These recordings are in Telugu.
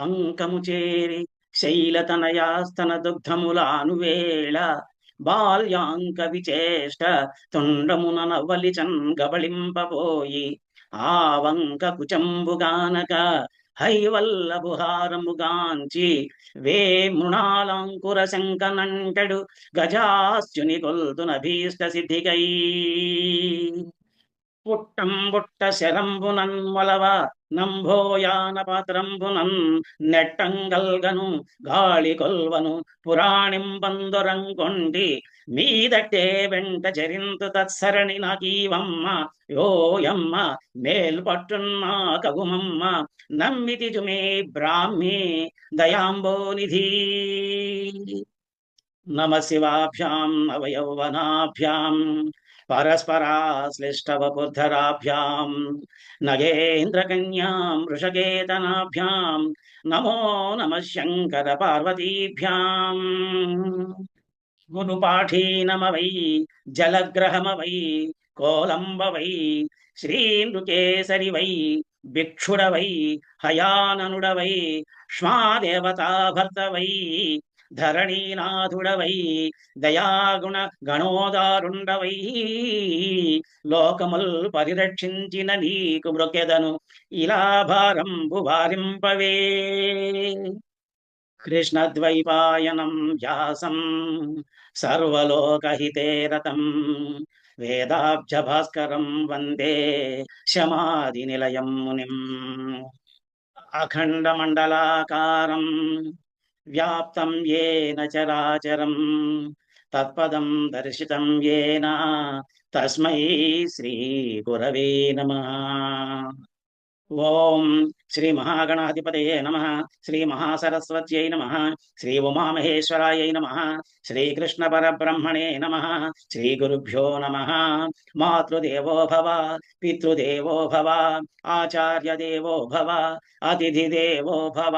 అంకము చేరి శైలతనయాస్తన దుగ్ధములానువేళ బాల్యాంక విచేష్ట తుండమున నవలిచన్ గబళింపబోయి ఆ వంక కుచంబుగానక హైవల్లభుహారముగాంచి వే మృణాలాంకుర శంకనంటడు గజాస్యుని కొల్తున భీష్ట సిద్ధికై పుట్టంబుట్ట శరంబునన్ మొలవ నంభోయాన పాత్రంబునన్ నెట్టంగల్గను గాళి కొల్వను పురాణింబందొరంకొండి మీదట్టే వెంట చరింతు తత్సరణి నాకీవమ్మ యోయమ్మ మేల్పట్టున్నా కగుమమ్మ నమ్మితి జుమే బ్రాహ్మి దయాంబోనిధి నమ శివాభ్యాం నవయౌవనాభ్యాం పరస్పరాశ్లిష్టవపుర్ధరాభ్యాం నగేంద్రకన్యాం వృషకేతనాభ్యాం నమో నమ శంకర పార్వతీభ్యాం గురుపాఠీనమవై జలగ్రహమవై కోలంబవై శ్రీనృకేసరి వై భిక్షుడవై హయాననుడవై ష్మాదేవతాభర్తవై ధరణీనాథుడవై దయాగుణ గణోదారుండవై లోకముల్ పరిరక్షించిన నీకు మృకెదను ఇలా భారంబు వారింపవే కృష్ణద్వైపాయనం వ్యాసం సర్వలోకహితే రతం వేదాబ్జ భాస్కరం వందే శమాది నిలయం మునిం అఖండమండలాకారం వ్యాప్తం ఏన చరాచరం తత్పదం దర్శితం ఏన తస్మై శ్రీ గురవే నమః. ఓం శ్రీ మహాగణాధిపతయే నమః. శ్రీ మహాసరస్వత్యై నమః. శ్రీ ఉమామహేశ్వరాయై నమః. శ్రీకృష్ణ పరబ్రహ్మణే నమః. శ్రీ గురుభ్యో నమః. మాతృదేవో భవ, పితృదేవో భవ, ఆచార్యదేవో భవ, అతిథిదేవో భవ.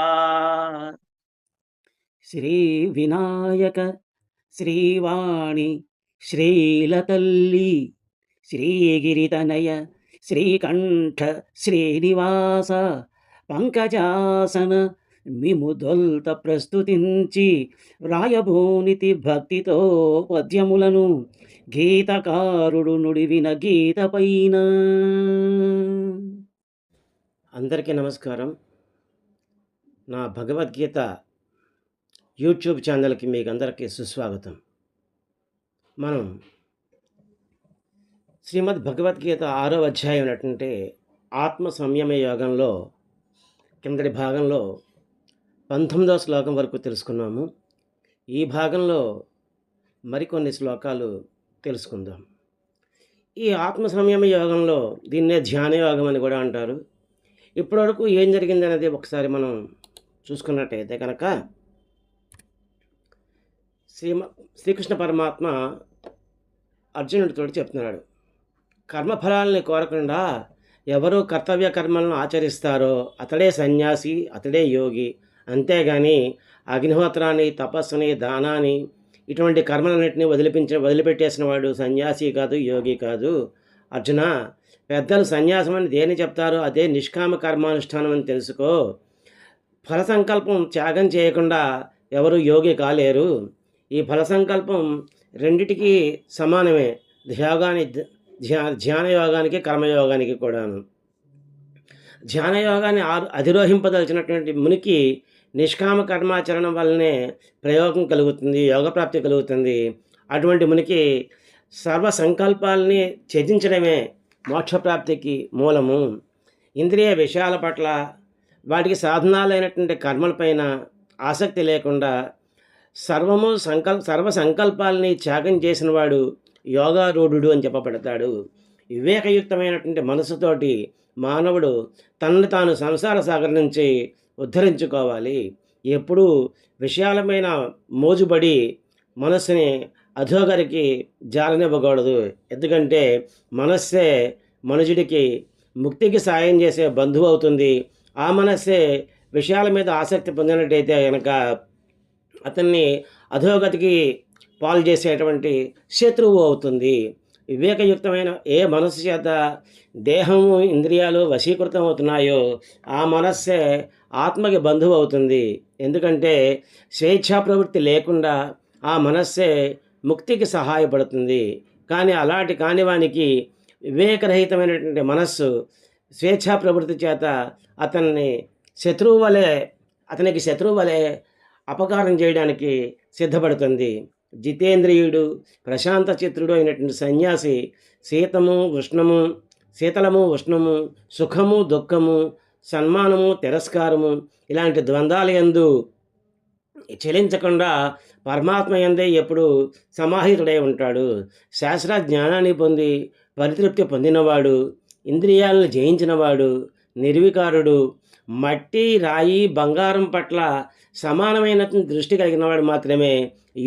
శ్రీ వినాయక శ్రీవాణి శ్రీలతల్లి శ్రీగిరితనయ శ్రీకంఠ శ్రీనివాస పంకజాసన మిముదొల్త ప్రస్తుతించి వ్రాయభూనితి భక్తితో పద్యములను గీతకారుడు నుడివిన గీత పైన. అందరికీ నమస్కారం. నా భగవద్గీత యూట్యూబ్ ఛానల్కి మీకు అందరికీ సుస్వాగతం. మనం శ్రీమద్ భగవద్గీత 6వ అధ్యాయం ఏంటంటే ఆత్మ సంయమ యోగంలో కిందటి భాగంలో 19వ శ్లోకం వరకు తెలుసుకున్నాము. ఈ భాగంలో మరికొన్ని శ్లోకాలు తెలుసుకుందాం. ఈ ఆత్మ సంయమ యోగంలో దీన్నే ధ్యాన యోగం అని కూడా అంటారు. ఇప్పటివరకు ఏం జరిగింది అనేది ఒకసారి మనం చూసుకున్నట్టయితే కనుక శ్రీకృష్ణ పరమాత్మ అర్జునుడితో చెప్తున్నాడు, కర్మఫలాలని కోరకుండా ఎవరు కర్తవ్య కర్మలను ఆచరిస్తారో అతడే సన్యాసి, అతడే యోగి. అంతేగాని అగ్నిహోత్రాన్ని, తపస్సుని, దానాన్ని ఇటువంటి కర్మలన్నింటినీ వదిలిపెట్టేసిన వాడు సన్యాసి కాదు, యోగి కాదు. అర్జున, పెద్దలు సన్యాసం అని దేని చెప్తారో అదే నిష్కామ కర్మానుష్ఠానం అని తెలుసుకో. ఫల సంకల్పం త్యాగం చేయకుండా ఎవరు యోగి కాలేరు. ఈ ఫల సంకల్పం రెండిటికి సమానమే, ధ్యాన యోగానికి కర్మయోగానికి కూడాను. ధ్యాన యోగాన్ని అధిరోహింపదలిచినటువంటి మునికి నిష్కామ కర్మాచరణం వల్లనే ప్రయోగం కలుగుతుంది, యోగప్రాప్తి కలుగుతుంది. అటువంటి మునికి సర్వ సంకల్పాలని త్యజించడమే మోక్షప్రాప్తికి మూలము. ఇంద్రియ విషయాల పట్ల, వాటికి సాధనాలైనటువంటి కర్మలపైన ఆసక్తి లేకుండా సర్వ సంకల్పాలని త్యాగం చేసిన వాడు యోగారూఢుడు అని చెప్పబడతాడు. వివేకయుక్తమైనటువంటి మనసుతోటి మానవుడు తనను తాను సంసార సాగర్ నుంచి ఉద్ధరించుకోవాలి. ఎప్పుడూ విషయాలమైన మోజుబడి మనస్సుని అధోగరికి జారనివ్వకూడదు. ఎందుకంటే మనస్సే మనుషుడికి ముక్తికి సాయం చేసే బంధువు అవుతుంది. ఆ మనస్సే విషయాల మీద ఆసక్తి పొందినట్టయితే కనుక అతన్ని అధోగతికి పాలు చేసేటువంటి శత్రువు అవుతుంది. వివేకయుక్తమైన ఏ మనస్సు చేత దేహము ఇంద్రియాలు వశీకృతం అవుతున్నాయో ఆ మనస్సే ఆత్మకి బంధువు అవుతుంది. ఎందుకంటే స్వేచ్ఛా ప్రవృత్తి లేకుండా ఆ మనస్సే ముక్తికి సహాయపడుతుంది. కానీ అలాంటి కానివానికి వివేకరహితమైనటువంటి మనస్సు స్వేచ్ఛా ప్రవృత్తి చేత అతన్ని శత్రువు వలె అతనికి శత్రువు వలె అపకారం చేయడానికి సిద్ధపడుతుంది. జితేంద్రియుడు ప్రశాంత చిత్రుడు అయినటువంటి సన్యాసి శీతలము ఉష్ణము, సుఖము దుఃఖము, సన్మానము తిరస్కారము ఇలాంటి ద్వంద్వాల యందు చెలించకుండా పరమాత్మ యందే ఎప్పుడు సమాహితుడై ఉంటాడు. శాస్త్ర జ్ఞానాన్ని పొంది పరితృప్తి పొందినవాడు, ఇంద్రియాలను జయించినవాడు, నిర్వికారుడు, మట్టి రాయి బంగారం పట్ల సమానమైన దృష్టి కలిగినవాడు మాత్రమే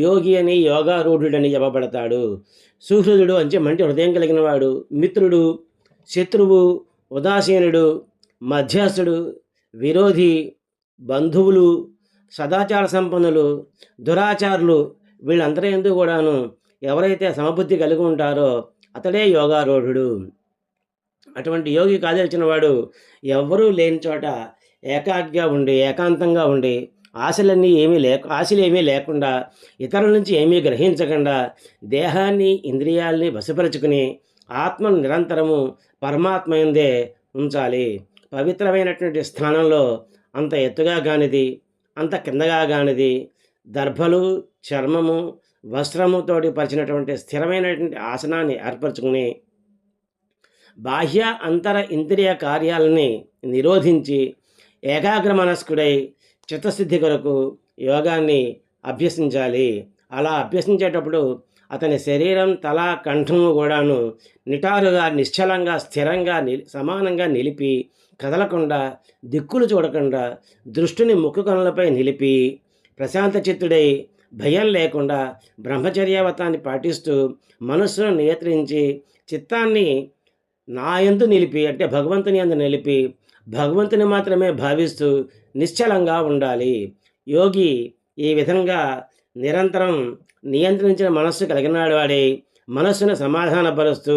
యోగి అని యోగారూఢుడని చెప్పబడతాడు. సుహృదుడు అంటే మంచి హృదయం కలిగినవాడు, మిత్రుడు, శత్రువు, ఉదాసీనుడు, మధ్యస్థుడు, విరోధి, బంధువులు, సదాచార సంపన్నులు, దురాచారులు వీళ్ళందరి యందు కూడాను ఎవరైతే సమబుద్ధి కలిగి ఉంటారో అతడే యోగారూఢుడు. అటువంటి యోగి కాదలిచిన వాడు ఎవ్వరూ లేని చోట ఏకాంతంగా ఉండి ఆశలు ఏమీ లేకుండా ఇతరుల నుంచి ఏమీ గ్రహించకుండా దేహాన్ని ఇంద్రియాల్ని వశపరుచుకుని ఆత్మను నిరంతరము పరమాత్మ యందే ఉంచాలి. పవిత్రమైనటువంటి స్థానంలో అంత ఎత్తుగా కానిది అంత కిందగా కానిది దర్భలు చర్మము వస్త్రముతోటి పరిచినటువంటి స్థిరమైనటువంటి ఆసనాన్ని ఏర్పరచుకుని బాహ్య అంతర ఇంద్రియ కార్యాలని నిరోధించి ఏకాగ్ర మనస్కుడై చిత్తశుద్ధి కొరకు యోగాన్ని అభ్యసించాలి. అలా అభ్యసించేటప్పుడు అతని శరీరం తల కంఠము కూడాను నిటారుగా నిశ్చలంగా స్థిరంగా సమానంగా నిలిపి కదలకుండా దిక్కులు చూడకుండా దృష్టిని ముక్కు కనులపై నిలిపి ప్రశాంత చిత్తుడై భయం లేకుండా బ్రహ్మచర్యావతాన్ని పాటిస్తూ మనస్సును నియంత్రించి చిత్తాన్ని నా యందు నిలిపి అంటే భగవంతుని యందు నిలిపి భగవంతుని మాత్రమే భావిస్తూ నిశ్చలంగా ఉండాలి. యోగి ఈ విధంగా నిరంతరం నియంత్రించిన మనస్సు కలిగినాడు వాడే మనస్సును సమాధానపరుస్తూ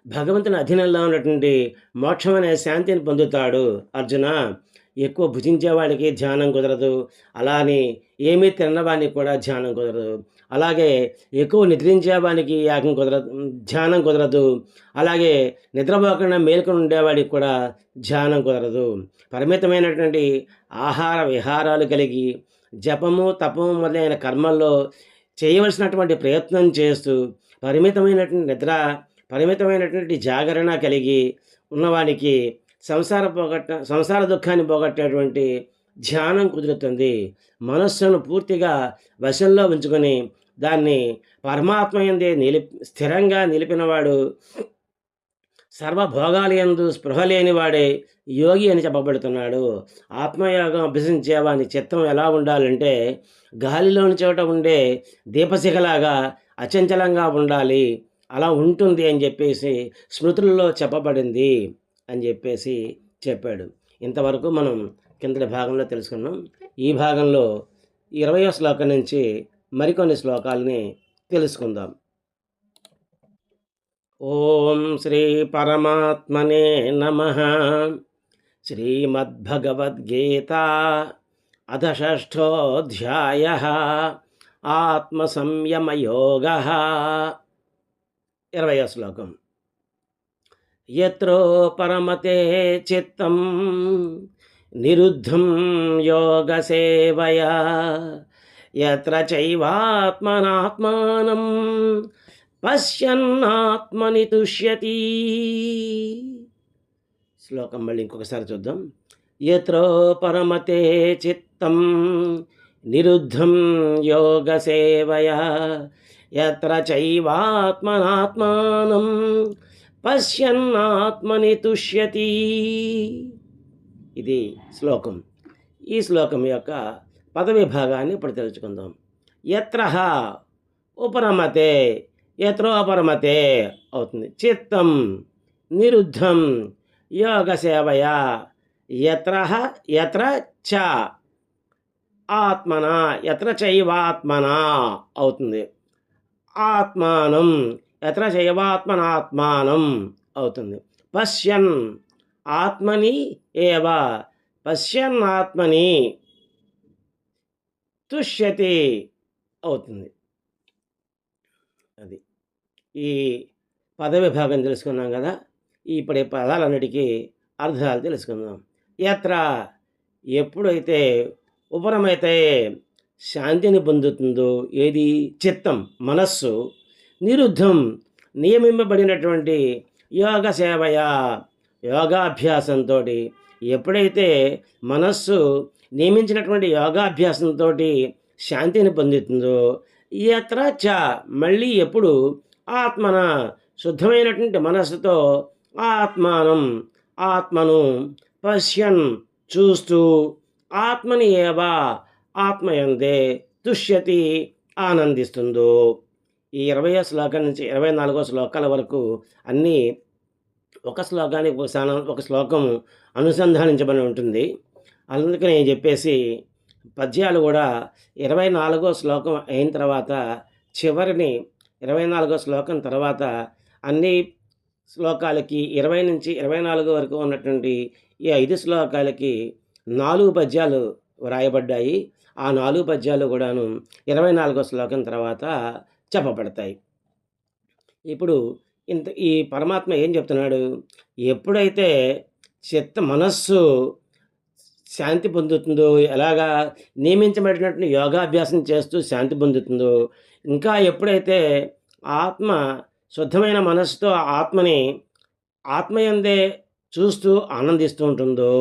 భగవంతుని అధీనంలో ఉన్నటువంటి మోక్షం అనే శాంతిని పొందుతాడు. అర్జున, ఎక్కువ భుజించేవాడికి ధ్యానం కుదరదు, అలానే ఏమీ తినవానికి కూడా ధ్యానం కుదరదు. అలాగే ఎక్కువ నిద్రించేవానికి ధ్యానం కుదరదు. అలాగే నిద్రపోకుండా మేల్కొని ఉండేవాడికి కూడా ధ్యానం కుదరదు. పరిమితమైనటువంటి ఆహార విహారాలు కలిగి జపము తపము మొదలైన కర్మల్లో చేయవలసినటువంటి ప్రయత్నం చేస్తూ పరిమితమైనటువంటి జాగరణ కలిగి ఉన్నవానికి సంసార దుఃఖాన్ని పోగొట్టేటువంటి ధ్యానం కుదురుతుంది. మనస్సును పూర్తిగా వశంలో ఉంచుకొని దాన్ని పరమాత్మ యందే స్థిరంగా నిలిపినవాడు సర్వభోగాల యందు స్పృహ లేనివాడే యోగి అని చెప్పబడుతున్నాడు. ఆత్మయోగం అభ్యసించేవాని చిత్తం ఎలా ఉండాలంటే గాలిలోని చోట ఉండే దీపశిఖలాగా అచంచలంగా ఉండాలి. అలా ఉంటుంది అని చెప్పేసి స్మృతులలో చెప్పబడింది అని చెప్పేసి చెప్పాడు. ఇంతవరకు మనం కిందటి భాగంలో తెలుసుకున్నాం. ఈ భాగంలో 20వ శ్లోకం నుంచి మరికొన్ని శ్లోకాలని తెలుసుకుందాం. ఓం శ్రీ పరమాత్మనే నమః. శ్రీమద్భగవద్గీత అథ షష్ఠోऽధ్యాయః ఆత్మసంయమయోగః. 20వ శ్లోకం. యత్రో పరమతే చిత్తం నిరుద్ధం యోగసేవయా యత్ర చైవాత్మనాత్మానం పశ్యన్నాత్మని తుష్యతి. శ్లోకం మళ్ళీ ఇంకొకసారి చూద్దాం. యత్రో పరమతే చిత్తం నిరుద్ధం యోగసేవయా యత్ర చైవాత్మనాత్మానం పశ్యన్నాత్మని తుష్యతి. ఇది శ్లోకం. ఈ శ్లోకం యొక్క పదవిభాగాన్ని ఇప్పుడు తెలుసుకుందాం. యత్రః ఉపరమతే, యత్రో అపరమతే అవుతుంది. చిత్తం నిరుద్ధం యోగసేవయా యత్రః యత్ర చ ఆత్మన యత్ర చైవాత్మన అవుతుంది. ఆత్మానం ఎత్ర చైవాత్మనాత్మానం అవుతుంది. పశ్యన్ ఆత్మని ఏవ, పశ్యన్ ఆత్మని తుష్యతి అవుతుంది. అది ఈ పదవిభాగం తెలుసుకున్నాం కదా. ఇప్పుడు ఈ పదాలన్నిటికీ అర్థాలు తెలుసుకుందాం. ఎత్ర ఎప్పుడైతే ఉపరమైతే శాంతిని పొందుతుందో, ఏది చిత్తం మనస్సు, నిరుద్ధం నియమింపబడినటువంటి యోగ సేవయ యోగాభ్యాసంతో ఎప్పుడైతే మనస్సు నియమించినటువంటి యోగాభ్యాసంతో శాంతిని పొందుతుందో, ఎత్ర చ మళ్ళీ ఎప్పుడు ఆత్మన శుద్ధమైనటువంటి మనస్సుతో ఆత్మానం ఆత్మను పశ్యన్ చూస్తూ ఆత్మని ఏవా ఆత్మయందే తుష్యతి ఆనందిస్తుందో. ఈ 20వ శ్లోకం నుంచి 24వ శ్లోకాల వరకు అన్నీ ఒక శ్లోకానికి ఒక శ్లోకం అనుసంధానించబడి ఉంటుంది. అందుకని చెప్పేసి పద్యాలు కూడా 24వ శ్లోకం అయిన తర్వాత చివరిని 24వ శ్లోకం తర్వాత అన్ని శ్లోకాలకి 20 నుంచి 24 వరకు ఉన్నటువంటి ఈ 5 శ్లోకాలకి 4 పద్యాలు వ్రాయబడ్డాయి. ఆ 4 పద్యాలు కూడాను 24వ శ్లోకం తర్వాత చెప్పబడతాయి. ఇప్పుడు ఈ పరమాత్మ ఏం చెప్తున్నాడు? ఎప్పుడైతే మనస్సు శాంతి పొందుతుందో, ఎలాగా నియమించబడినటువంటి యోగాభ్యాసం చేస్తూ శాంతి పొందుతుందో, ఇంకా ఎప్పుడైతే ఆత్మ శుద్ధమైన మనస్సుతో ఆత్మయందే చూస్తూ ఆనందిస్తూ ఉంటుందో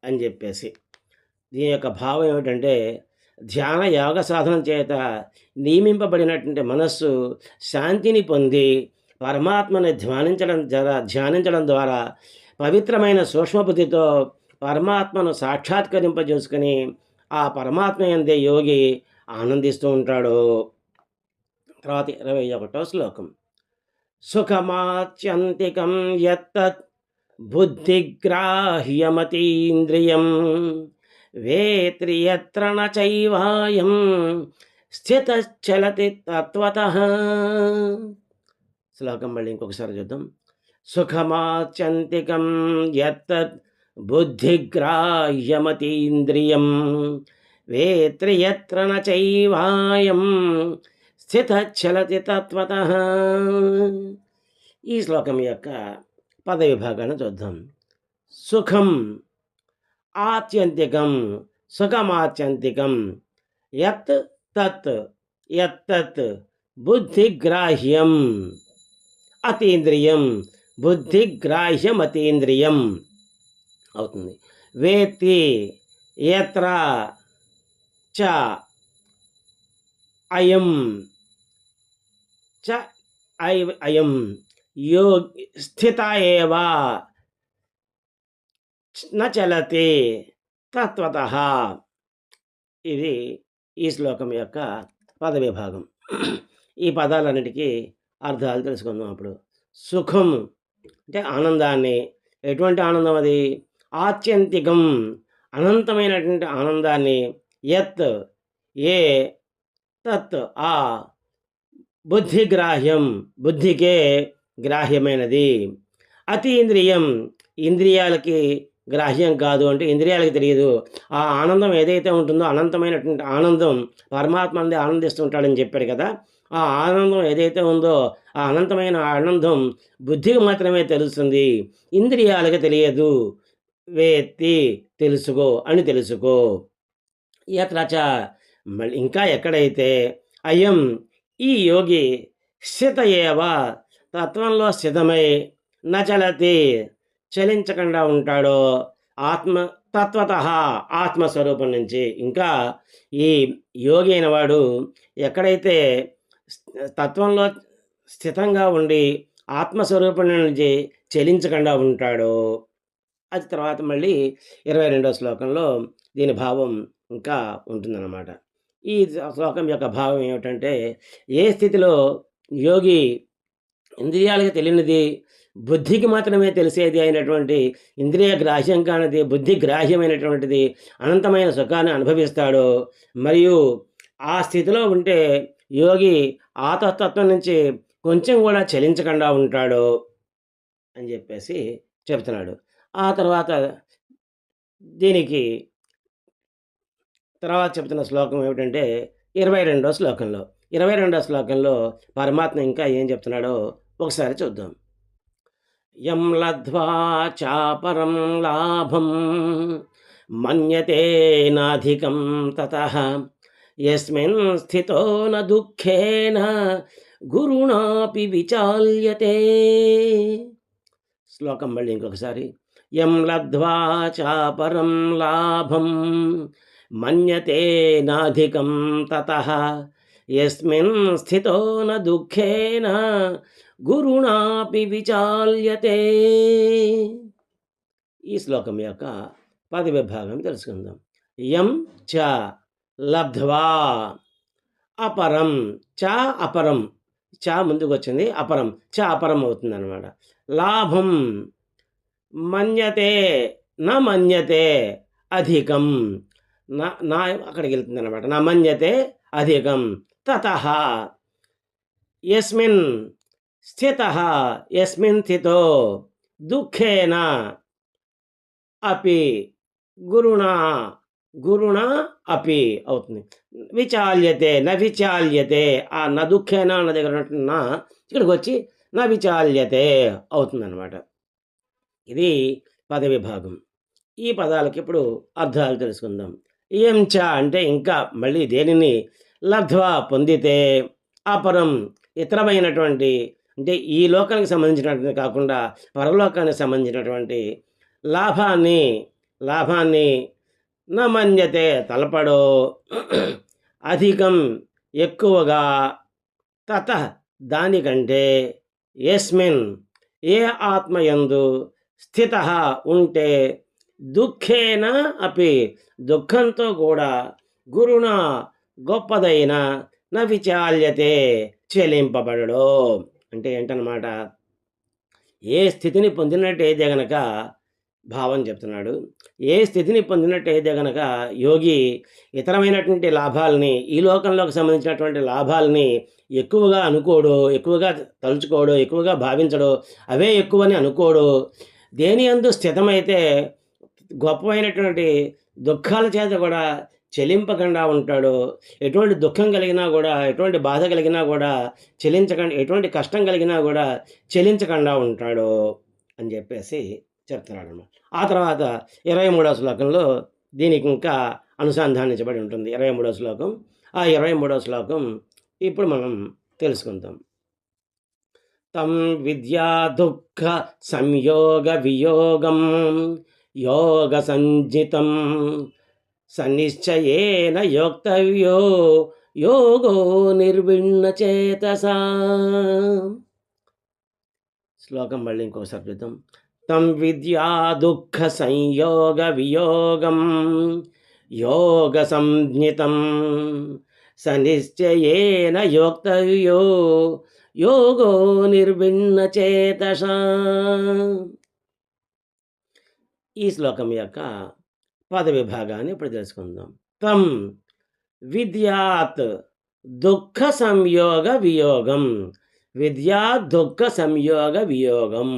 అని చెప్పేసి. దీని యొక్క భావం ఏమిటంటే, ధ్యాన యోగ సాధన చేత నియమింపబడినటువంటి మనస్సు శాంతిని పొంది పరమాత్మని ధ్యానించడం ద్వారా పవిత్రమైన సూక్ష్మబుద్ధితో పరమాత్మను సాక్షాత్కరింపజేసుకుని ఆ పరమాత్మ యందే యోగి ఆనందిస్తూ ఉంటాడు. తర్వాత 21వ శ్లోకం. సుఖమాత్యంతికం యత్తత్ బుద్ధిగ్రాహ్యమతీంద్రియం వేత్రి యత్ర న చైవాయం స్థితశ్చలతి తత్వతః. శ్లోకం మళ్ళీ ఇంకొకసారి చూద్దాం. సుఖమాత్యంతికం యత్తత్ బుద్ధిగ్రాహ్యమతీంద్రియం వేత్రి యత్ర న చైవాయం స్థితశ్చలతి తత్వతః. ఈ శ్లోకం యొక్క పద విభాగాన్ని చూద్దాం. సుఖం ఆత్యంతికం, సుఖమాత్యంతికం, యత్ తత్ బుద్ధిగ్రాహ్యం అతీంద్రియం, బుద్ధిగ్రాహ్యం అతీంద్రియం అవుతుంది. వేత్తి యత్ర చ అయం చ అయం స్థిత ఏవ న చలతి తత్వతః. ఇది ఈ శ్లోకం యొక్క పద విభాగం. ఈ పదాలన్నిటికీ అర్థాలు తెలుసుకుందాం. అప్పుడు సుఖం అంటే ఆనందాన్ని, ఎటువంటి ఆనందం అది? ఆత్యంతికం అనంతమైనటువంటి ఆనందాన్ని, యత్ ఏ తత్ ఆ బుద్ధిగ్రాహ్యం బుద్ధికే గ్రాహ్యమైనది, అతీంద్రియం ఇంద్రియాలకి గ్రాహ్యం కాదు, అంటే ఇంద్రియాలకి తెలియదు. ఆ ఆనందం ఏదైతే ఉంటుందో అనంతమైనటువంటి ఆనందం పరమాత్మ అందే ఆనందిస్తుంటాడని చెప్పాడు కదా. ఆ ఆనందం ఏదైతే ఉందో ఆ అనంతమైన ఆనందం బుద్ధికి మాత్రమే తెలుస్తుంది, ఇంద్రియాలకి తెలియదు. వేత్తి తెలుసుకో అని తెలుసుకో. యత్రచ మళ్ళీ ఇంకా ఎక్కడైతే అయం ఈ యోగి స్థిత ఏవ తత్వంలో స్థితమై నచలతి చలించకుండా ఉంటాడో, తత్వతః ఆత్మస్వరూపం నుంచి. ఇంకా ఈ యోగి అయిన వాడు ఎక్కడైతే తత్వంలో స్థితంగా ఉండి ఆత్మస్వరూపం నుంచి చలించకుండా ఉంటాడో, అది తర్వాత మళ్ళీ 22వ శ్లోకంలో దీని భావం ఇంకా ఉంటుందన్నమాట. ఈ శ్లోకం యొక్క భావం ఏమిటంటే, ఏ స్థితిలో యోగి ఇంద్రియాలకు తెలియనిది బుద్ధికి మాత్రమే తెలిసేది అయినటువంటి ఇంద్రియ గ్రాహ్యం కానిది బుద్ధి గ్రాహ్యమైనటువంటిది అనంతమైన సుఖాన్ని అనుభవిస్తాడో, మరియు ఆ స్థితిలో ఉంటే యోగి ఆత్మతత్వం నుంచి కొంచెం కూడా చలించకుండా ఉంటాడు అని చెప్పేసి చెప్తున్నాడు. ఆ తర్వాత దీనికి తర్వాత చెప్తున్న శ్లోకం ఏమిటంటే 22వ శ్లోకంలో. 22వ శ్లోకంలో పరమాత్మ ఇంకా ఏం చెప్తున్నాడో ఒకసారి చూద్దాం. యం లబ్ధ్వా చాపరం లాభం మన్యతే నాధికం తతః యస్మిన్ స్థితో న దుఃఖేన గురుణాపి విచాల్యతే. శ్లోకం మళ్ళీ ఇంకొకసారి. యం లబ్ధ్వా చాపరం లాభం మన్యతే నాధికం తతః యస్మిన్ స్థితో న దుఃఖేన గురుణాపి విచాల్యతే. ఈ శ్లోకం యొక్క పదవిభాగం తెలుసుకుందాం. యం చ లబ్ధ్వా అపరం, చ అపరం, చ ముందుకు వచ్చింది, అపరం, చ అపరం అవుతుంది అనమాట. లాభం మన్యతే న మన్యతే అధికం, నా అక్కడికి వెళ్తుంది అనమాట. నా మన్యతే అధికం తతః యస్మిన్ స్థితః యస్మిన్ స్థితో దుఃఖేన అపి గురుణ అపి అవుతుంది. విచాల్యతే న విచాల్యతే, ఆ న దుఃఖేన అన్న దగ్గర నా ఇక్కడికి వచ్చి న విచాల్యతే అవుతుంది అనమాట. ఇది పదవిభాగం. ఈ పదాలకి ఇప్పుడు అర్థాలు తెలుసుకుందాం. ఏం చ అంటే ఇంకా మళ్ళీ దేనిని, లబ్ధ్వా పొందితే, అపరం ఇతరమైనటువంటి అంటే ఈ లోకానికి సంబంధించినటువంటి కాకుండా పరలోకానికి సంబంధించినటువంటి లాభాన్ని న మన్యతే తలపడో, అధికం ఎక్కువగా, తత దానికంటే, యస్మిన్ ఏ ఆత్మయందు, స్థిత ఉంటే, దుఃఖేన అపి దుఃఖంతో కూడా, గురుణ గొప్పదైన, న విచాల్యతే చెలింపబడడో. అంటే ఏంటన్నమాట, ఏ స్థితిని పొందినట్టయితే గనక భావం చెప్తున్నాడు. ఏ స్థితిని పొందినట్టయితే గనక యోగి ఇతరమైనటువంటి లాభాలని, ఈ లోకంలోకి సంబంధించినటువంటి లాభాలని ఎక్కువగా అనుకోడు, ఎక్కువగా తలుచుకోడు, ఎక్కువగా భావించడు, అవే ఎక్కువని అనుకోడు. దేని యందు స్థితమైతే గొప్పమైనటువంటి దుఃఖాల చేత కూడా చెలింపకుండా ఉంటాడు. ఎటువంటి దుఃఖం కలిగినా కూడా, ఎటువంటి బాధ కలిగినా కూడా చెలించకుండా, ఎటువంటి కష్టం కలిగినా కూడా చెలించకుండా ఉంటాడు అని చెప్పేసి చెప్తున్నాడు అన్నమాట. ఆ తర్వాత 23వ శ్లోకంలో దీనికి ఇంకా అనుసంధానించబడి ఉంటుంది. 23వ శ్లోకం. ఆ 23వ శ్లోకం ఇప్పుడు మనం తెలుసుకుందాం. తం విద్యా దుఃఖ సంయోగ వియోగం యోగ సంజితం సన్నిశ్చయేన యోక్తవ్యో యోగో నిర్విణ్ణ చేతసా. శ్లోకం మళ్ళీ ఇంకోసారి చూద్దాం. తం విద్యా దుఃఖ సంయోగ వియోగం యోగ సంజ్ఞితం సనిశ్చయేన యోక్తవ్యో యోగో నిర్విణ్ణ చేతసా. ఈ శ్లోకం యొక్క పద విభాగాన్ని ఇప్పుడు తెలుసుకుందాం. తం విద్యాత్ దుఃఖ సంయోగ వియోగం, విద్యా దుఃఖ సంయోగ వియోగం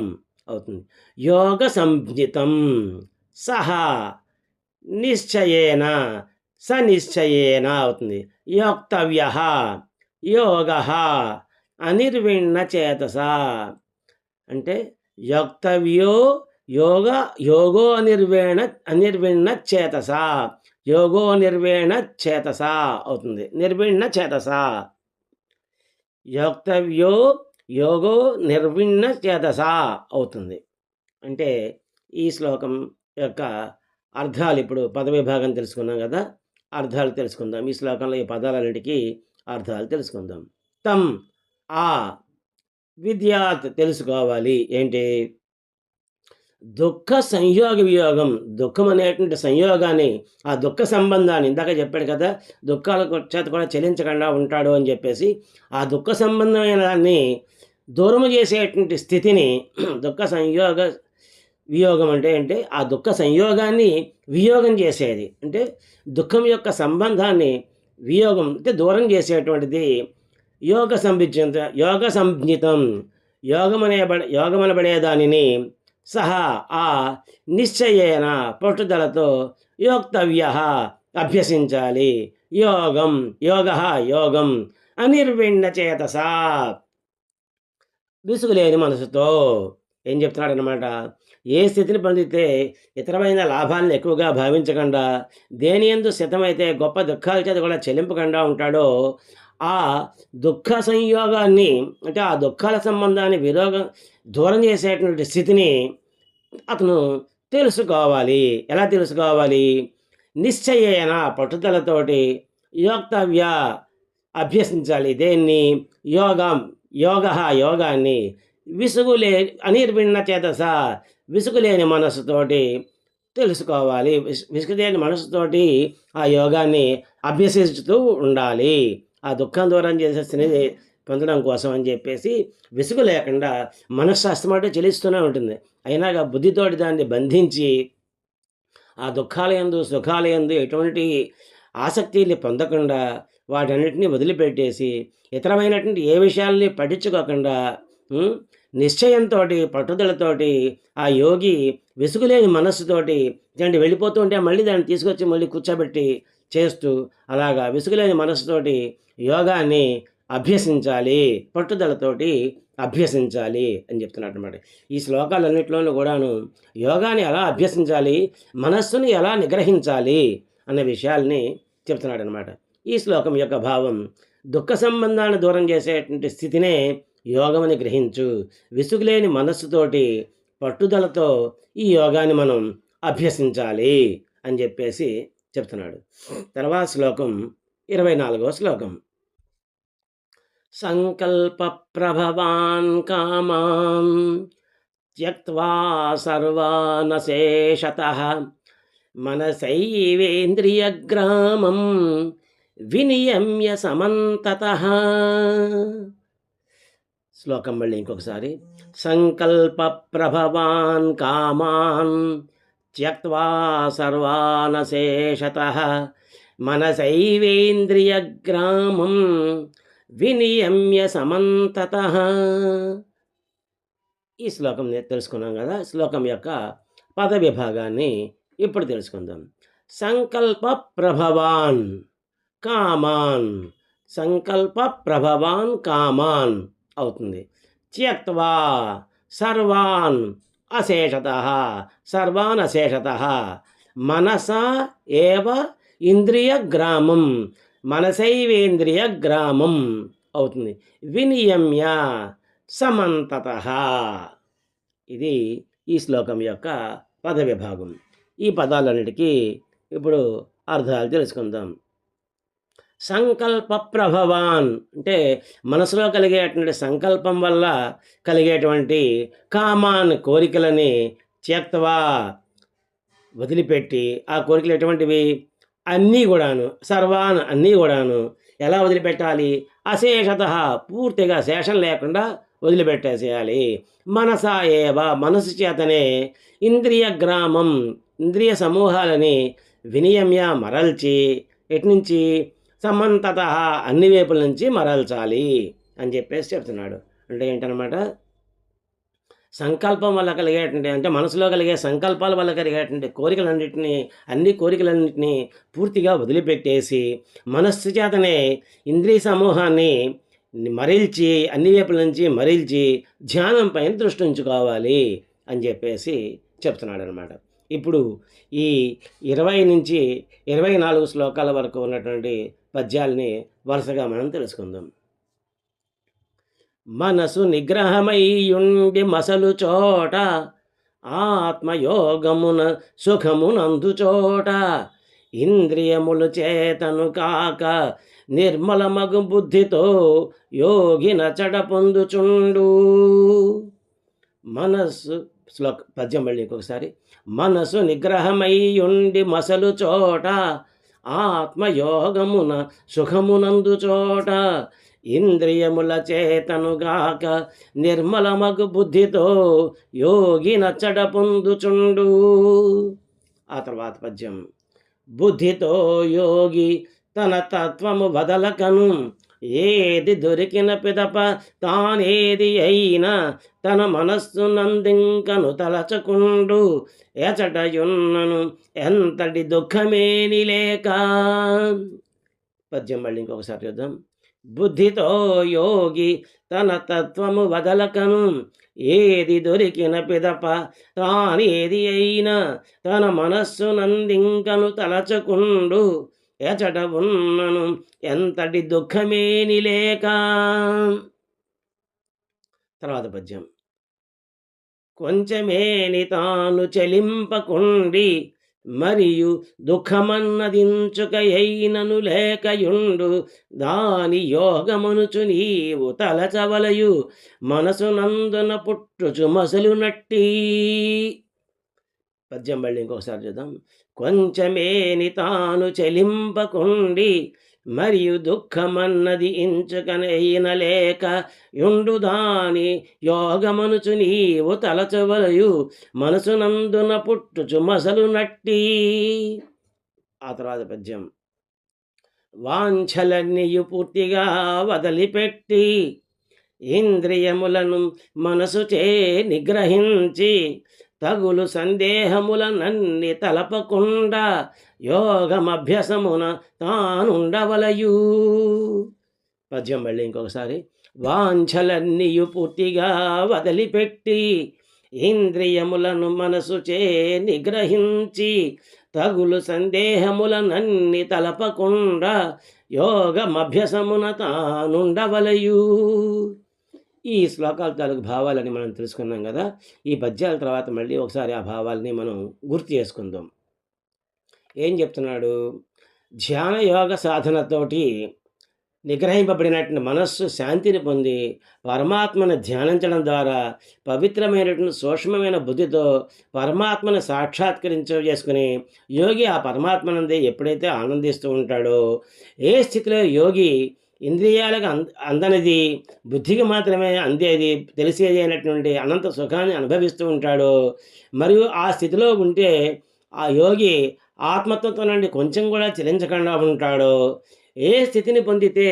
అవుతుంది. యోగ సంజ్ఞితం సహా నిశ్చయేన సనిశ్చయేన అవుతుంది. యోక్తవ్య యోగ అనిర్విణ్ణ చేతస అంటే యోక్తవ్యో యోగో అనిర్విణ్ణ చేతస, యోగో నిర్విణ చేతస అవుతుంది. నిర్విణ్ణ చేతస, యోక్తవ్యో యోగో నిర్విణ్ణ చేతస అవుతుంది. అంటే ఈ శ్లోకం యొక్క అర్థాలు ఇప్పుడు పదవిభాగం తెలుసుకున్నాం కదా, అర్థాలు తెలుసుకుందాం. ఈ శ్లోకంలో ఈ పదాలన్నిటికీ అర్థాలు తెలుసుకుందాం. తం ఆ విద్యాత్ తెలుసుకోవాలి. ఏంటి? దుఃఖ సంయోగ వియోగం, దుఃఖం అనేటువంటి సంయోగాన్ని, ఆ దుఃఖ సంబంధాన్ని ఇందాక చెప్పాడు కదా, దుఃఖాల చేత కూడా చెలించకుండా ఉంటాడు అని చెప్పేసి, ఆ దుఃఖ సంబంధమైన దాన్ని దూరము చేసేటువంటి స్థితిని దుఃఖ సంయోగ వియోగం అంటే ఆ దుఃఖ సంయోగాన్ని వియోగం చేసేది, అంటే దుఃఖం యొక్క సంబంధాన్ని వియోగం అంటే దూరం చేసేటువంటిది యోగ సంజ్ఞితం యోగమనబడే దానిని సహా ఆ నిశ్చయేన పట్టుదలతో యోక్తవ్య అభ్యసించాలి. యోగం అనిర్విణ్ణ చేతసా విసుగులేని మనసుతో. ఏం చెప్తున్నాడు అనమాట, ఏ స్థితిని పొందితే ఇతరమైన లాభాలను ఎక్కువగా భావించకుండా దేని యందు స్థితమైతే గొప్ప దుఃఖాల చేత కూడా చెల్లింపకుండా ఉంటాడో ఆ దుఃఖ సంయోగాన్ని, అంటే ఆ దుఃఖాల సంబంధాన్ని దూరం చేసేటువంటి స్థితిని అతను తెలుసుకోవాలి. ఎలా తెలుసుకోవాలి? నిశ్చయేన పట్టుదలతోటి యోక్తవ్య అభ్యసించాలి. దేన్ని? యోగాన్ని అనిర్విణ్ణ చేతస విసుగులేని మనసుతోటి తెలుసుకోవాలి. విసుగులేని మనసుతోటి ఆ యోగాన్ని అభ్యసిస్తూ ఉండాలి. ఆ దుఃఖం దూరం చేసే స్థితిని పొందడం కోసం అని చెప్పేసి విసుగు లేకుండా మనస్శాస్త్రం అంటే చెలిస్తూనే ఉంటుంది. అయినాక బుద్ధితోటి దాన్ని బంధించి ఆ దుఃఖాలయందు సుఖాలయందు ఎటువంటి ఆసక్తిని పొందకుండా వాటన్నిటిని వదిలిపెట్టేసి ఇతరమైనటువంటి ఏ విషయాల్ని పట్టించుకోకుండా నిశ్చయంతో పట్టుదలతోటి ఆ యోగి విసుగులేని మనస్సుతోటి దాన్ని వెళ్ళిపోతూ ఉంటే మళ్ళీ దాన్ని తీసుకొచ్చి మళ్ళీ కూర్చోబెట్టి చేస్తూ అలాగా విసుగులేని మనస్సుతోటి యోగాన్ని అభ్యసించాలి, పట్టుదలతోటి అభ్యసించాలి అని చెప్తున్నాడు అన్నమాట. ఈ శ్లోకాలన్నింటిలోనూ కూడాను యోగాన్ని ఎలా అభ్యసించాలి, మనస్సుని ఎలా నిగ్రహించాలి అనే విషయాల్ని చెప్తున్నాడు అనమాట. ఈ శ్లోకం యొక్క భావం దుఃఖ సంబంధాన్ని దూరం చేసేటువంటి స్థితినే యోగమని గ్రహించు. విసుగులేని మనస్సుతోటి పట్టుదలతో ఈ యోగాన్ని మనం అభ్యసించాలి అని చెప్పేసి చెప్తున్నాడు. తర్వాత శ్లోకం 24వ శ్లోకం. సంకల్ప ప్రభవాన్ కామాన్ త్యక్త్వా సర్వానశేషతః మనసైవేంద్రియగ్రామం వినియమ్య సమంతతః. శ్లోకం మళ్ళీ ఇంకొకసారి. సంకల్ప ప్రభవాన్ కామాన్ త్యక్త్వా సర్వానశేషతః మనసైవేంద్రియగ్రామం వినియమ్య సమంతతః. ఈ శ్లోకం తెలుసుకున్నాం కదా. శ్లోకం యొక్క పద విభాగాన్ని ఇప్పుడు తెలుసుకుందాం. సంకల్ప ప్రభవాన్ కామాన్, సంకల్ప ప్రభవాన్ కామాన్ అవుతుంది. త్యక్త్వా సర్వాన్ అశేషతః, సర్వాన్ అశేషతః మనస ఏవ ఇంద్రియగ్రామం, మనసైవేంద్రియగ్రామం అవుతుంది. వినియమ్య సమంతతః. ఇది ఈ శ్లోకం యొక్క పద విభాగం. ఈ పదాలన్నిటికీ ఇప్పుడు అర్థాలు తెలుసుకుందాం. సంకల్ప ప్రభవాన్ అంటే మనసులో కలిగేటువంటి సంకల్పం వల్ల కలిగేటువంటి కామాన్ కోరికలని త్యక్త్వా వదిలిపెట్టి, ఆ కోరికలు ఎటువంటివి? అన్నీ కూడాను, సర్వాన్ అన్నీ కూడాను ఎలా వదిలిపెట్టాలి? అశేషత పూర్తిగా శేషం లేకుండా వదిలిపెట్టేసేయాలి. మనసా ఏవ మనసు చేతనే ఇంద్రియగ్రామం ఇంద్రియ సమూహాలని వినియమ్య మరల్చి, ఎట్నుంచి? సమంతత అన్ని వైపుల నుంచి మరల్చాలి అని చెప్పేసి చెప్తున్నాడు. అంటే ఏంటనమాట, సంకల్పం వల్ల కలిగేటువంటి, అంటే మనసులో కలిగే సంకల్పాల వల్ల కలిగేటువంటి కోరికలన్నింటినీ, అన్ని కోరికలన్నింటినీ పూర్తిగా వదిలిపెట్టేసి మనస్సు చేతనే ఇంద్రియ సమూహాన్ని మరిల్చి, అన్ని వైపుల నుంచి మరిల్చి ధ్యానం పైన దృష్టి ఉంచుకోవాలి అని చెప్పేసి చెప్తున్నాడు అనమాట. ఇప్పుడు ఈ 20 నుంచి 24 శ్లోకాల వరకు ఉన్నటువంటి పద్యాలని వరుసగా మనం తెలుసుకుందాం. మనసు నిగ్రహమయ్యుండి మసలు చోట ఆత్మయోగమున సుఖమునందు చోట ఇంద్రియములు చేతను కాక నిర్మలమగు బుద్ధితో యోగిన చెడ పొందుచుండు. మనస్సు పద్యం మళ్ళీ ఇంకొకసారి. మనసు నిగ్రహమయ్యుండి మసలు చోట ఆత్మయోగమున సుఖమునందు చోట ఇంద్రియముల చేతనుగాక నిర్మలమగు బుద్ధితో యోగి నచ్చడ పొందుచుండు. ఆ తర్వాత పద్యం. బుద్ధితో యోగి తన తత్వము వదలకను ఏది దొరికిన పిదప తానేది అయినా తన మనస్సునందింకను తలచకుండు ఎచటయున్నను ఎంతటి దుఃఖమేని లేక. పద్యం మళ్ళీ ఇంకొకసారి చూద్దాం. బుద్ధితో యోగి తన తత్వము వదలకను ఏది దొరికిన పిదప తానేది అయినా తన మనస్సునందింకను తలచకుండు ఎచట ఉన్నను ఎంతటి దుఃఖమేని లేక. తర్వాత పద్యం. కొంచెమేని తాను చెలింపకుండి మరియు దుఃఖమన్నదించుకయైనను లేకయుండు దాని యోగమనుచు నీవు తలచవలయు మనసునందున పుట్టుచు మసలు నట్టి. పద్యం మళ్ళీ ఇంకొకసారి చూద్దాం. కొంచెమేని తాను చెలింపకుండి మరియు దుఃఖమన్నది ఇంచుకనైన లేక యుండు దాని యోగమనుచు నీవు తలచవలయు మనసునందున పుట్టుచు మసలు నట్టి. ఆ తర్వాత పద్యం. వాంఛలన్నీయు పూర్తిగా వదిలిపెట్టి ఇంద్రియములను మనసుచే నిగ్రహించి తగులు సందేహములనన్ని తలపకుండా యోగమభ్యసమున తానుండవలయు. పద్యం మళ్ళీ ఇంకొకసారి. వాంఛలన్నీయు పూర్తిగా వదిలిపెట్టి ఇంద్రియములను మనసుచే నిగ్రహించి తగులు సందేహములనన్ని తలపకుండా యోగమభ్యసమున తానుండవలయు. ఈ శ్లోకాల తాలూకు భావాలని మనం తెలుసుకున్నాం కదా. ఈ పద్యాల తర్వాత మళ్ళీ ఒకసారి ఆ భావాలని మనం గుర్తు చేసుకుందాం. ఏం చెప్తున్నాడు? ధ్యాన యోగ సాధనతోటి నిగ్రహింపబడినటువంటి మనస్సు శాంతిని పొంది పరమాత్మను ధ్యానించడం ద్వారా పవిత్రమైనటువంటి సూక్ష్మమైన బుద్ధితో పరమాత్మను చేసుకుని యోగి ఆ పరమాత్మనందే ఎప్పుడైతే ఆనందిస్తూ ఉంటాడో, ఏ స్థితిలో యోగి ఇంద్రియాలకు అందనిది బుద్ధికి మాత్రమే అందేది తెలిసేది అయినటువంటి అనంత సుఖాన్ని అనుభవిస్తూ ఉంటాడో, మరియు ఆ స్థితిలో ఉంటే ఆ యోగి ఆత్మతత్వం నుండి కొంచెం కూడా చలించకుండా ఉంటాడో, ఏ స్థితిని పొందితే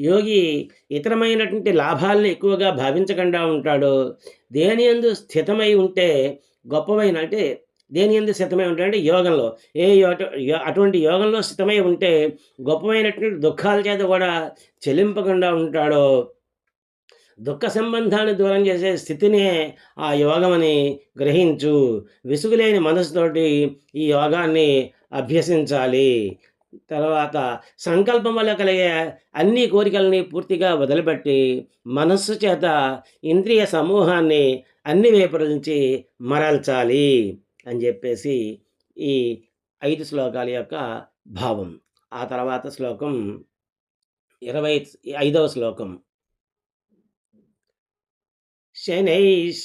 యోగి ఇతరమైనటువంటి లాభాలను ఎక్కువగా భావించకుండా ఉంటాడో, దేని యందు స్థితమై ఉంటే గొప్పవైన అంటే దేని యందు స్థితమై ఉంటాడంటే యోగంలో అటువంటి యోగంలో స్థితమై ఉంటే గొప్పమైనటువంటి దుఃఖాల చేత కూడా చెలింపకుండా ఉంటాడో, దుఃఖ సంబంధాన్ని దూరం చేసే స్థితినే ఆ యోగమని గ్రహించు. విసుగులేని మనసుతోటి ఈ యోగాన్ని అభ్యసించాలి. తర్వాత సంకల్పం వల్ల కలిగే అన్ని కోరికల్ని పూర్తిగా వదిలిపెట్టి మనస్సు చేత ఇంద్రియ సమూహాన్ని అన్ని వైపుల నుంచి మరల్చాలి అని చెప్పేసి ఈ 5 శ్లోకాల యొక్క భావం. ఆ తర్వాత శ్లోకం 25వ శ్లోకం.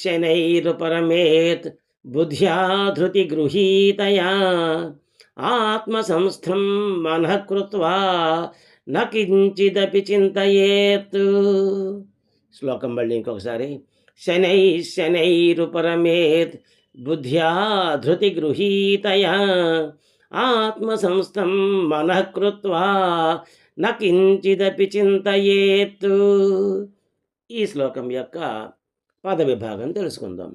శనైరుపరమేత్ బుద్ధ్యా ధృతి గృహీతయా ఆత్మసంస్థం మనః కృత్వా న కించిదపి చింతయేత్. శ్లోకం మళ్ళీ ఇంకొకసారి. శనైరుపరమేత్ బుద్ధ్యా ధృతి గృహీతయా ఆత్మసంస్థం మనః కృత్వా న కించిదపి చింతయేత్. ఈ శ్లోకం యొక్క పద విభాగం తెలుసుకుందాం.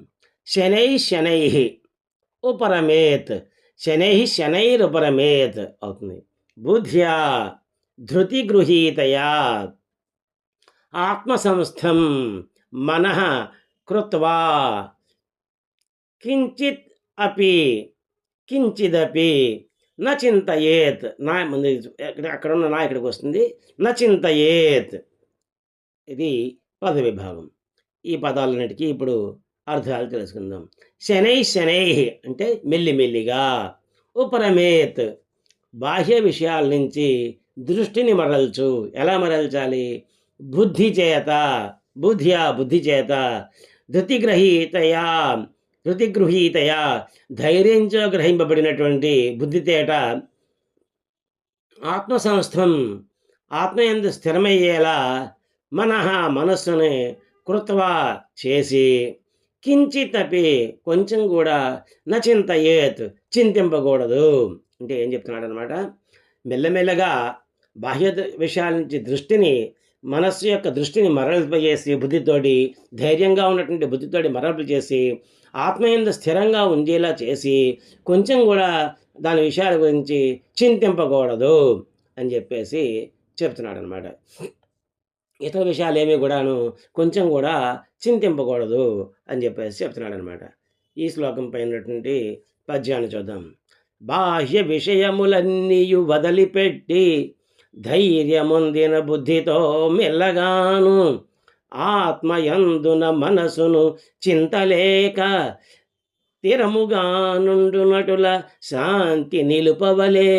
శనై ఉపరమేత్, శనైరుపరమేత్ అవుతుంది. బుద్ధ్యా ధృతి గృహీతయా ఆత్మసంస్థం మనః కృత్వా కించిదపి న చింతయేత్. నా ముందు అక్కడ ఉన్న నా ఇక్కడికి వస్తుంది. న చింతయేత్, ఇది పద విభాగం. ఈ పదాలన్నిటికీ ఇప్పుడు అర్థాలు తెలుసుకుందాం. శనై అంటే మెల్లిమెల్లిగా, ఉపరమేత్ బాహ్య విషయాల నుంచి దృష్టిని మరల్చు. ఎలా మరల్చాలి? బుద్ధి చేత ధృతిగృహీతయా ధైర్యంతో గ్రహింపబడినటువంటి బుద్ధితేట ఆత్మసంస్థం ఆత్మయందు స్థిరమయ్యేలా మనస్సుని కృత్వా చేసి కించితపి కొంచెం కూడా నచింతయేత్ చింతింపకూడదు. అంటే ఏం చెప్తున్నాడు అనమాట? మెల్లమెల్లగా బాహ్య విషయాల నుంచి దృష్టిని మనస్సు యొక్క దృష్టిని మరలింపజేసి బుద్ధితోటి ధైర్యంగా ఉన్నటువంటి బుద్ధితోటి మరలింపు చేసి ఆత్మయందు స్థిరంగా ఉండేలా చేసి కొంచెం కూడా దాని విషయాల గురించి చింతింపకూడదు అని చెప్పేసి చెప్తున్నాడు అనమాట. ఇతర విషయాలు ఏమీ కూడాను కొంచెం కూడా చింతింపకూడదు అని చెప్పేసి చెప్తున్నాడు అనమాట. ఈ శ్లోకం పైనటువంటి పద్యాన్ని చూద్దాం. బాహ్య విషయములన్నీయు వదిలిపెట్టి ధైర్యముందిన బుద్ధితో మెల్లగాను ఆత్మయందున మనసును చింతలేక స్థిరముగా నుండునటుల శాంతి నిలుపవలే.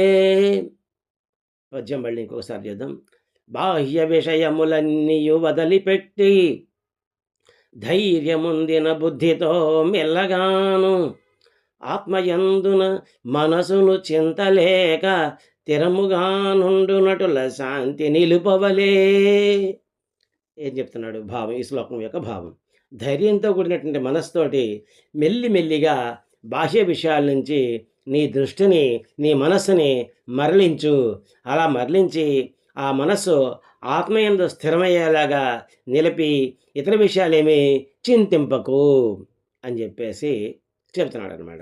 పద్యం మళ్ళీ ఇంకొకసారి చేద్దాం. బాహ్య విషయములన్నీయు వదిలిపెట్టి ధైర్యముందిన బుద్ధితో మెల్లగాను ఆత్మయందున మనసును చింతలేక స్థిరముగా నుండునటుల శాంతి నిలుపవలే. ఏం చెప్తున్నాడు భావం, ఈ శ్లోకం యొక్క భావం. ధైర్యంతో కూడినటువంటి మనస్సుతోటి మెల్లిమెల్లిగా బాహ్య విషయాల నుంచి నీ దృష్టిని, నీ మనస్సుని మరలించు. అలా మరలించి ఆ మనస్సు ఆత్మయందు స్థిరమయ్యేలాగా నిలిపి ఇతర విషయాలేమీ చింతింపకు అని చెప్పేసి చెప్తున్నాడు అనమాట.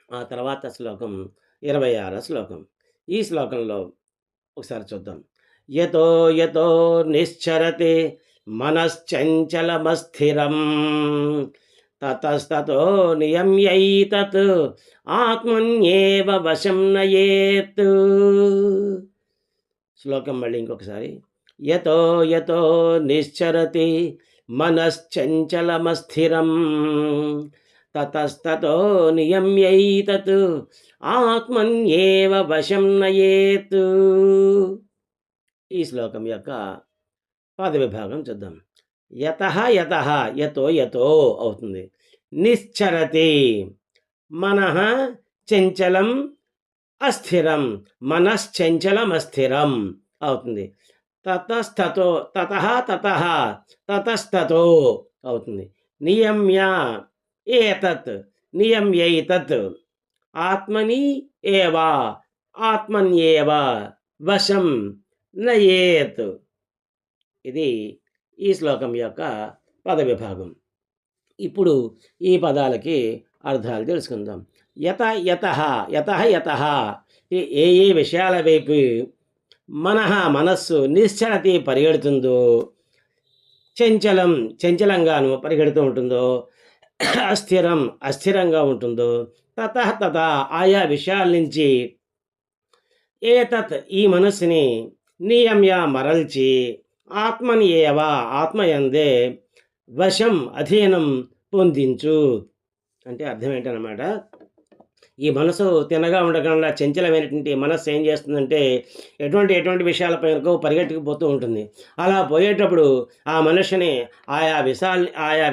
ఆ తర్వాత శ్లోకం 26వ శ్లోకం. ఈ శ్లోకంలో ఒకసారి చూద్దాం. యతో యతో నిశ్చరతే మనశ్చంచలమస్థిరం తతస్తతో నియమ్యైతత్ ఆత్మన్యేవ వశం నయేత్. శ్లోకం మళ్ళీ ఇంకొకసారి. యతో యతో నిశ్చరతి మనశ్చంచలమస్థిరం తతస్తతో నియమ్యైతత్ ఆత్మన్యేవ వశం నయేత్. ఈ శ్లోకం యొక్క పద విభాగం చూద్దాం. యతః యతః యతో యతో అవుతుంది. నిశ్చరతి మనః చంచలం అస్థిరం మనశ్చంచలం అస్థిరం అవుతుంది. తతస్తతో తతః తతః తతస్తతో అవుతుంది. నియమ్య ఏతత్ నియమ్యైతత్ ఆత్మని ఏవ ఆత్మన్యేవ వశం నయేత్. ఇది ఈ శ్లోకం యొక్క పద విభాగం. ఇప్పుడు ఈ పదాలకి అర్థాలు తెలుసుకుందాం. యత యతః యతః యతః ఏ ఏ విషయాల వైపు మనస్సు నిశ్చలతి పరిగెడుతుందో, చంచలం చంచలంగాను పరిగెడుతూ ఉంటుందో, అస్థిరం అస్థిరంగా ఉంటుందో, తతః తథా ఆయా విషయాల నుంచి ఏతత్ ఈ మనస్సుని నియమ్య మరల్చి ఆత్మని ఏవ ఆత్మయందే వశం అధీనం పొందించు. అంటే అర్థం ఏంటన్నమాట, ఈ మనసు తిన్నగా ఉండకుండా చంచలమైనటువంటి మనస్సు ఏం చేస్తుందంటే ఎటువంటి విషయాలపైనకో పరిగెట్టుకుపోతూ ఉంటుంది. అలా పోయేటప్పుడు ఆ మనుషుని ఆయా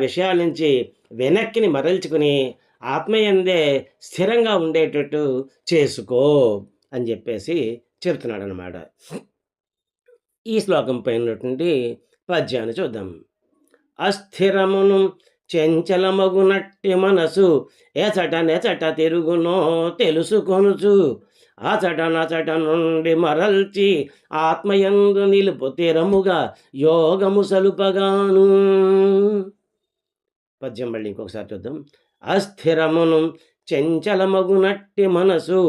విషయాల నుంచి వెనక్కిని మరల్చుకుని ఆత్మయందే స్థిరంగా ఉండేటట్టు చేసుకో అని చెప్పేసి చెప్తున్నాడు అన్నమాట. ఈ శ్లోకం పైనటువంటి పద్యాన్ని చూద్దాం. అస్థిరమును చంచలమగునట్టి మనసు ఎచట నెచట తిరుగునో తెలుసుకొనుచు అచట నచట నుండి మరల్చి ఆత్మయందు నిలుపు తీరముగా యోగము సలుపగాను. పద్యం మళ్ళీ ఇంకొకసారి చూద్దాం. అస్థిరమును చంచలమగునట్టి మనసు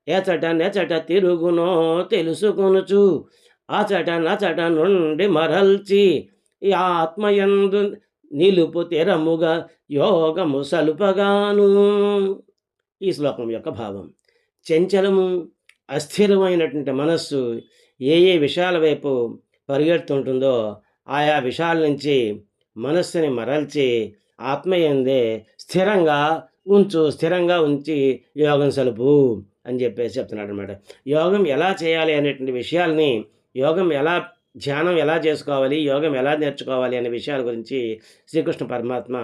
ఎచట నెచట తిరుగునో తెలుసుకొనుచు అచట నచట నుండి మరల్చి ఆత్మయందు నిలుపు తెరముగా యోగము సలుపగాను. ఈ శ్లోకం యొక్క భావం. చంచలము అస్థిరమైనటువంటి మనస్సు ఏ ఏ విషయాల వైపు పరిగెడుతుంటుందో ఆయా విషయాల నుంచి మనస్సుని మరల్చి ఆత్మయందే స్థిరంగా ఉంచి యోగం సలుపు అని చెప్పేసి చెప్తున్నాడు అనమాట. యోగం ఎలా చేయాలి అనేటువంటి విషయాల్ని, ధ్యానం ఎలా చేసుకోవాలి, యోగం ఎలా నేర్చుకోవాలి అనే విషయాల గురించి శ్రీకృష్ణ పరమాత్మ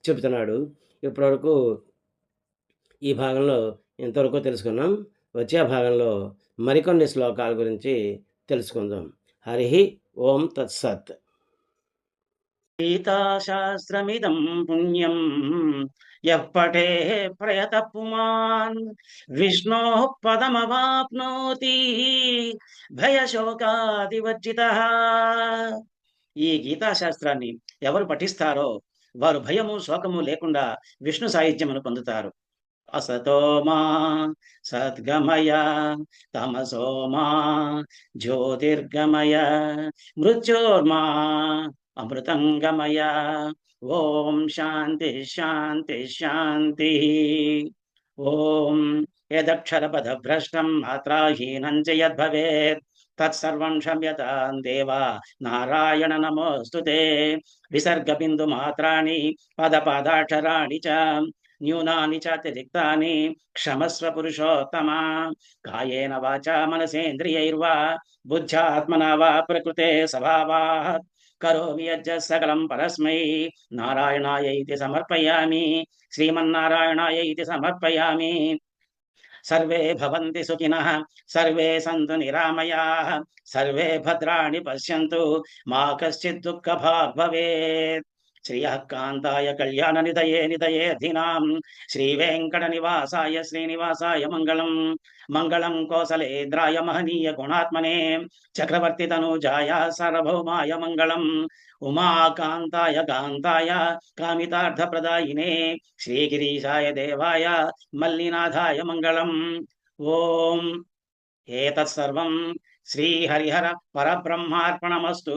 చెబుతున్నాడు. ఇప్పటివరకు ఈ భాగంలో ఇంతవరకు తెలుసుకున్నాం. వచ్చే భాగంలో మరికొన్ని శ్లోకాల గురించి తెలుసుకుందాం. హరి ఓం తత్సత్. గీతాశాస్త్రమిదం పుణ్యం యః పఠేః ప్రయతః పుమాన్ విష్ణోః పదమవాప్నోతి భయశోకాదివర్జితః. ఈ గీతాశాస్త్రాన్ని ఎవరు పఠిస్తారో వారు భయము శోకము లేకుండా విష్ణు సాయుధ్యమును పొందుతారు. అసతోమా సద్గమయ తమసోమా జ్యోతిర్గమయ మృత్యోర్మా అమృతంగమయ. ఓం శాంతి శాంతి శాంతి. ఓం యదక్షరపదభ్రష్టం మాత్రాహీనం చ యద్భవేత్ తత్సర్వం క్షమ్యతాం దేవా నారాయణ నమోస్తుతే. విసర్గబిందు మాత్రాణి పదపాదాక్షరాణి చ న్యూనాని చాతిరిక్తాని క్షమస్వ పురుషోత్తమ. కాయేన వాచా మనసేంద్రియైర్వా బుద్ధ్యాత్మనా వా ప్రకృతే స్వభావాత్ కరోమి యజ్జ సకలం పరస్మై నారాయణాయైతి సమర్పయామి. శ్రీమన్నారాయణాయైతి సమర్పయామి. సర్వే భవంతి సుఖినః సర్వే సంతు నిరామయాః సర్వే భద్రాణి పశ్యంతు మా కశ్చిత్ దుఃఖభాగ్ భవేత్. శ్రియః కాంతాయ కళ్యాణ నిధయే నిధయే ధీనాం శ్రీవేంకట నివాసాయ శ్రీనివాసాయ మంగళం. మంగళం కోసలేంద్రాయ మహనీయ గుణాత్మనే చక్రవర్తి తనూజాయ సార్వభౌమాయ మంగళం. ఉమాకాంతాయ కాంతాయ కామితార్థప్రదాయినే శ్రీగిరీశాయ దేవాయ మల్లినాథాయ మంగళం. ఓం ఏతత్సర్వం శ్రీహరిహర పరబ్రహ్మార్పణమస్తు.